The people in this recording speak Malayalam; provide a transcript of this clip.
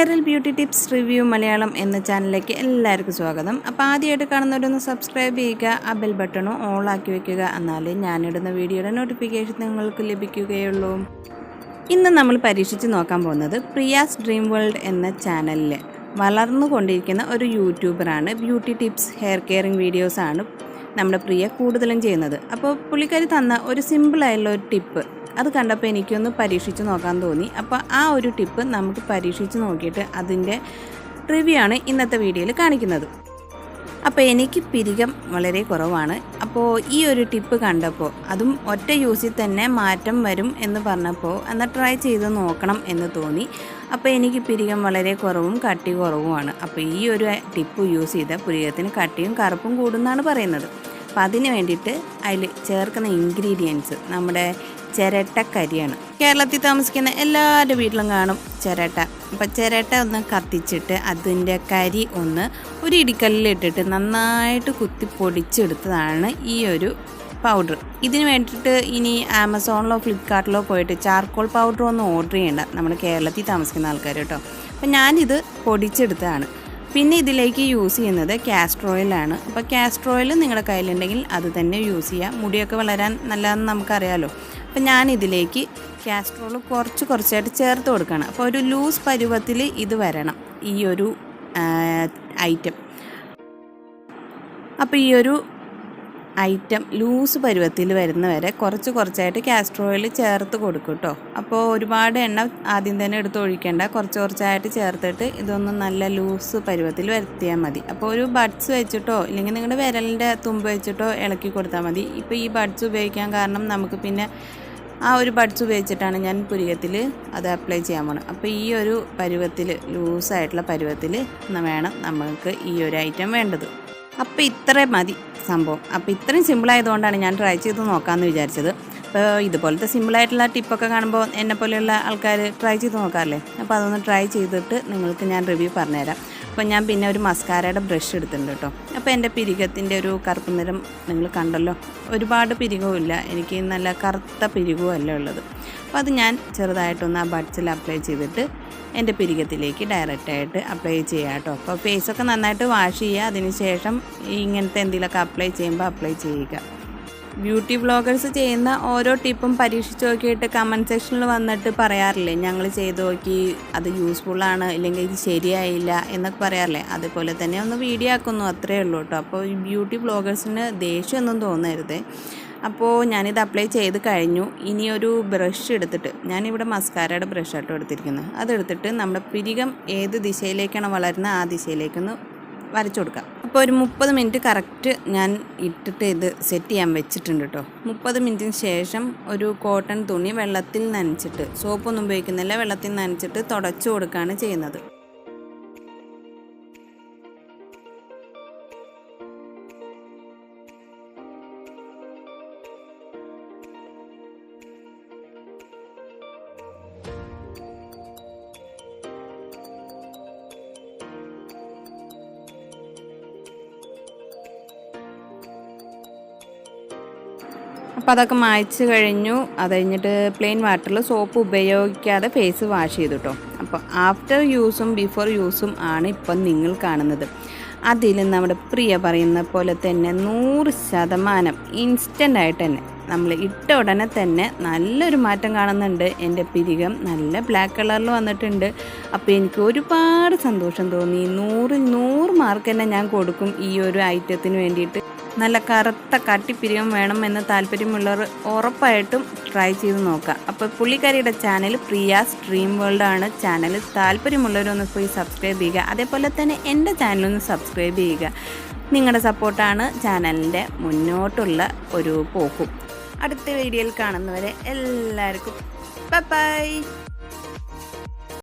Viral beauty tips review Malayalam എന്ന ചാനലിലേക്ക് എല്ലാവർക്കും സ്വാഗതം. അപ്പോൾ ആദ്യമായിട്ട് കാണുന്നവരൊന്ന് സബ്സ്ക്രൈബ് ചെയ്യുക, ആ ബെൽ ബട്ടണും ഓൾ ആക്കി വെക്കുക. എന്നാലേ ഞാനിടുന്ന വീഡിയോയുടെ നോട്ടിഫിക്കേഷൻ നിങ്ങൾക്ക് ലഭിക്കുകയുള്ളൂ. ഇന്ന് നമ്മൾ പരീക്ഷിച്ച് നോക്കാൻ പോകുന്നത് പ്രിയാസ് ഡ്രീം വേൾഡ് എന്ന ചാനലിൽ വളർന്നുകൊണ്ടിരിക്കുന്ന ഒരു യൂട്യൂബറാണ്. ബ്യൂട്ടി ടിപ്സ്, ഹെയർ കെയറിങ് വീഡിയോസാണ് നമ്മുടെ പ്രിയ കൂടുതലും ചെയ്യുന്നത്. അപ്പോൾ പുള്ളിക്കാരി തന്ന ഒരു സിമ്പിളായുള്ള ഒരു ടിപ്പ് അത് കണ്ടപ്പോൾ എനിക്കൊന്ന് പരീക്ഷിച്ച് നോക്കാൻ തോന്നി. അപ്പോൾ ആ ഒരു ടിപ്പ് നമുക്ക് പരീക്ഷിച്ച് നോക്കിയിട്ട് അതിൻ്റെ റിവ്യൂ ആണ് ഇന്നത്തെ വീഡിയോയിൽ കാണിക്കുന്നത്. അപ്പോൾ എനിക്ക് പിരികം വളരെ കുറവാണ്. അപ്പോൾ ഈ ഒരു ടിപ്പ് കണ്ടപ്പോൾ, അതും ഒറ്റ യൂസിൽ തന്നെ മാറ്റം വരും എന്ന് പറഞ്ഞപ്പോൾ എന്നാൽ ട്രൈ ചെയ്ത് നോക്കണം എന്ന് തോന്നി. അപ്പോൾ എനിക്ക് പിരികം വളരെ കുറവും കട്ടി കുറവുമാണ്. അപ്പോൾ ഈ ഒരു ടിപ്പ് യൂസ് ചെയ്താൽ പുരികത്തിന് കട്ടിയും കറുപ്പും കൂടുമെന്നാണ് പറയുന്നത്. അപ്പോൾ അതിന് വേണ്ടിയിട്ട് അതിൽ ചേർക്കുന്ന ഇൻഗ്രീഡിയൻസ് നമ്മുടെ ചിരട്ടക്കരിയാണ്. കേരളത്തിൽ താമസിക്കുന്ന എല്ലാവരുടെ വീട്ടിലും കാണും ചിരട്ട. അപ്പോൾ ചിരട്ട ഒന്ന് കത്തിച്ചിട്ട് അതിൻ്റെ കരി ഒരു ഇടിക്കല്ലിലിട്ടിട്ട് നന്നായിട്ട് കുത്തി പൊടിച്ചെടുത്തതാണ് ഈ ഒരു പൗഡർ. ഇതിന് വേണ്ടിയിട്ട് ഇനി ആമസോണിലോ ഫ്ലിപ്കാർട്ടിലോ പോയിട്ട് ചാർക്കോൾ പൗഡർ ഒന്നും ഓർഡർ ചെയ്യേണ്ട, നമ്മുടെ കേരളത്തിൽ താമസിക്കുന്ന ആൾക്കാർ കേട്ടോ. അപ്പോൾ ഞാനിത് പൊടിച്ചെടുത്തതാണ്. പിന്നെ ഇതിലേക്ക് യൂസ് ചെയ്യുന്നത് കാസ്റ്റർ ഓയിലാണ്. അപ്പോൾ കാസ്റ്റർ ഓയിൽ നിങ്ങളുടെ കയ്യിലുണ്ടെങ്കിൽ അത് തന്നെ യൂസ് ചെയ്യാം. മുടിയൊക്കെ വളരാൻ നല്ലതെന്ന് നമുക്കറിയാമല്ലോ. അപ്പോൾ ഞാനിതിലേക്ക് കാസ്റ്റർ ഓയിൽ കുറച്ചായിട്ട് ചേർത്ത് കൊടുക്കുകയാണ്. അപ്പോൾ ഒരു ലൂസ് പരുവത്തിൽ ഇത് വരണം ഈ ഒരു ഐറ്റം. അപ്പോൾ ഈ ഒരു ഐറ്റം ലൂസ് പരുവത്തിൽ വരുന്ന വരെ കുറച്ചായിട്ട് കാസ്റ്റർ ഓയിൽ ചേർത്ത് കൊടുക്കും കേട്ടോ. അപ്പോൾ ഒരുപാട് എണ്ണ ആദ്യം തന്നെ എടുത്ത് ഒഴിക്കേണ്ട, കുറച്ചായിട്ട് ചേർത്തിട്ട് ഇതൊന്ന് നല്ല ലൂസ് പരുവത്തിൽ വരുത്തിയാൽ മതി. അപ്പോൾ ഒരു ബഡ്സ് വെച്ചിട്ടോ ഇല്ലെങ്കിൽ നിങ്ങളുടെ വിരലിൻ്റെ തുമ്പ് വെച്ചിട്ടോ ഇളക്കി കൊടുത്താൽ മതി. ഇപ്പോൾ ഈ ബഡ്സ് ഉപയോഗിക്കാൻ കാരണം നമുക്ക് പിന്നെ ആ ഒരു ബഡ്സ് ഉപയോഗിച്ചിട്ടാണ് ഞാൻ പുരികത്തിൽ അത് അപ്ലൈ ചെയ്യാൻ പോകണം. അപ്പോൾ ഈ ഒരു പരുവത്തിൽ, ലൂസായിട്ടുള്ള പരുവത്തിൽ വേണം നമുക്ക് ഈ ഒരു ഐറ്റം വേണ്ടത്. അപ്പോൾ ഇത്രയും മതി സംഭവം. അപ്പോൾ ഇത്രയും സിമ്പിളായതുകൊണ്ടാണ് ഞാൻ ട്രൈ ചെയ്ത് നോക്കാമെന്ന് വിചാരിച്ചത്. അപ്പോൾ ഇതുപോലത്തെ സിമ്പിളായിട്ടുള്ള ടിപ്പൊക്കെ കാണുമ്പോൾ എന്നെപ്പോലെയുള്ള ആൾക്കാർ ട്രൈ ചെയ്ത് നോക്കാറില്ലേ. അപ്പോൾ അതൊന്ന് ട്രൈ ചെയ്തിട്ട് നിങ്ങൾക്ക് ഞാൻ റിവ്യൂ പറഞ്ഞുതരാം. അപ്പോൾ ഞാൻ പിന്നെ ഒരു മസ്കാരയുടെ ബ്രഷ് എടുത്തിട്ടുണ്ട് കേട്ടോ. അപ്പോൾ എൻ്റെ പിരികത്തിൻ്റെ ഒരു കറുപ്പ് നിറം നിങ്ങൾ കണ്ടല്ലോ. ഒരുപാട് പിരികവുമില്ല, എനിക്ക് നല്ല കറുത്ത പിരികവുമല്ല ഉള്ളത്. അപ്പോൾ അത് ഞാൻ ചെറുതായിട്ടൊന്ന് ആ ബഡ്സിൽ അപ്ലൈ ചെയ്തിട്ട് എൻ്റെ പിരികത്തിലേക്ക് ഡയറക്റ്റായിട്ട് അപ്ലൈ ചെയ്യാം കേട്ടോ. അപ്പോൾ ഫേസൊക്കെ നന്നായിട്ട് വാഷ് ചെയ്യുക. അതിനുശേഷം ഇങ്ങനത്തെ എന്തെങ്കിലുമൊക്കെ അപ്ലൈ ചെയ്യുക. ബ്യൂട്ടി വ്ളോഗേഴ്സ് ചെയ്യുന്ന ഓരോ ടിപ്പും പരീക്ഷിച്ച് നോക്കിയിട്ട് കമൻറ്റ് സെക്ഷനിൽ വന്നിട്ട് പറയാറില്ലേ, ഞങ്ങൾ ചെയ്ത് നോക്കി അത് യൂസ്ഫുള്ളാണ്, ഇല്ലെങ്കിൽ ഇത് ശരിയായില്ല എന്നൊക്കെ പറയാറില്ലേ. അതുപോലെ തന്നെ ഒന്ന് വീഡിയോ ആക്കുന്നു, അത്രയേ ഉള്ളൂ കേട്ടോ. അപ്പോൾ ഈ ബ്യൂട്ടി വ്ളോഗേഴ്സിന് ദേഷ്യമൊന്നും തോന്നരുത്. അപ്പോൾ ഞാനിത് അപ്ലൈ ചെയ്ത് കഴിഞ്ഞു. ഇനി ഒരു ബ്രഷ് എടുത്തിട്ട്, ഞാനിവിടെ മസ്കാരയുടെ ബ്രഷാട്ടോ എടുത്തിരിക്കുന്നത്, അതെടുത്തിട്ട് നമ്മുടെ പിരികം ഏത് ദിശയിലേക്കാണ് വളരുന്നത് ആ ദിശയിലേക്കൊന്ന് വരച്ചു കൊടുക്കാം. അപ്പോൾ ഒരു 30 മിനിറ്റ് കറക്റ്റ് ഞാൻ ഇട്ടിട്ട് ഇത് സെറ്റ് ചെയ്യാൻ വെച്ചിട്ടുണ്ട് കേട്ടോ. 30 മിനിറ്റിന് ശേഷം ഒരു കോട്ടൺ തുണി വെള്ളത്തിൽ നനച്ചിട്ട്, സോപ്പൊന്നും ഉപയോഗിക്കുന്നില്ല, വെള്ളത്തിൽ നനച്ചിട്ട് തുടച്ചു കൊടുക്കുകയാണ് ചെയ്യുന്നത്. അപ്പോൾ അതൊക്കെ മായ്ച്ച് കഴിഞ്ഞു. അത് കഴിഞ്ഞിട്ട് പ്ലെയിൻ വാട്ടറിൽ സോപ്പ് ഉപയോഗിക്കാതെ ഫേസ് വാഷ് ചെയ്തു കേട്ടോ. അപ്പോൾ ആഫ്റ്റർ യൂസും ബിഫോർ യൂസും ആണ് ഇപ്പം നിങ്ങൾ കാണുന്നത്. അതിൽ നമ്മുടെ പ്രിയ പറയുന്ന പോലെ തന്നെ 100% ഇൻസ്റ്റൻ്റായിട്ട് തന്നെ നമ്മൾ ഇട്ട ഉടനെ തന്നെ നല്ലൊരു മാറ്റം കാണുന്നുണ്ട്. എൻ്റെ പിരികം നല്ല ബ്ലാക്ക് കളറിൽ വന്നിട്ടുണ്ട്. അപ്പോൾ എനിക്ക് ഒരുപാട് സന്തോഷം തോന്നി. 100 മാർക്ക് തന്നെ ഞാൻ കൊടുക്കും ഈ ഒരു ഐറ്റത്തിന് വേണ്ടിയിട്ട്. നല്ല കറുത്ത കട്ടിപ്പിരികം വേണമെന്ന് താല്പര്യമുള്ളവർ ഉറപ്പായിട്ടും ട്രൈ ചെയ്ത് നോക്കുക. അപ്പോൾ പുള്ളിക്കാരിയുടെ ചാനൽ പ്രിയാസ് ഡ്രീം വേൾഡ് ആണ് ചാനൽ. താല്പര്യമുള്ളവരൊന്ന് പോയി സബ്സ്ക്രൈബ് ചെയ്യുക. അതേപോലെ തന്നെ എൻ്റെ ചാനലൊന്ന് സബ്സ്ക്രൈബ് ചെയ്യുക. നിങ്ങളുടെ സപ്പോർട്ടാണ് ചാനലിൻ്റെ മുന്നോട്ടുള്ള ഒരു പോക്കും. അടുത്ത വീഡിയോയിൽ കാണുന്നവരെ എല്ലാവർക്കും ബൈ.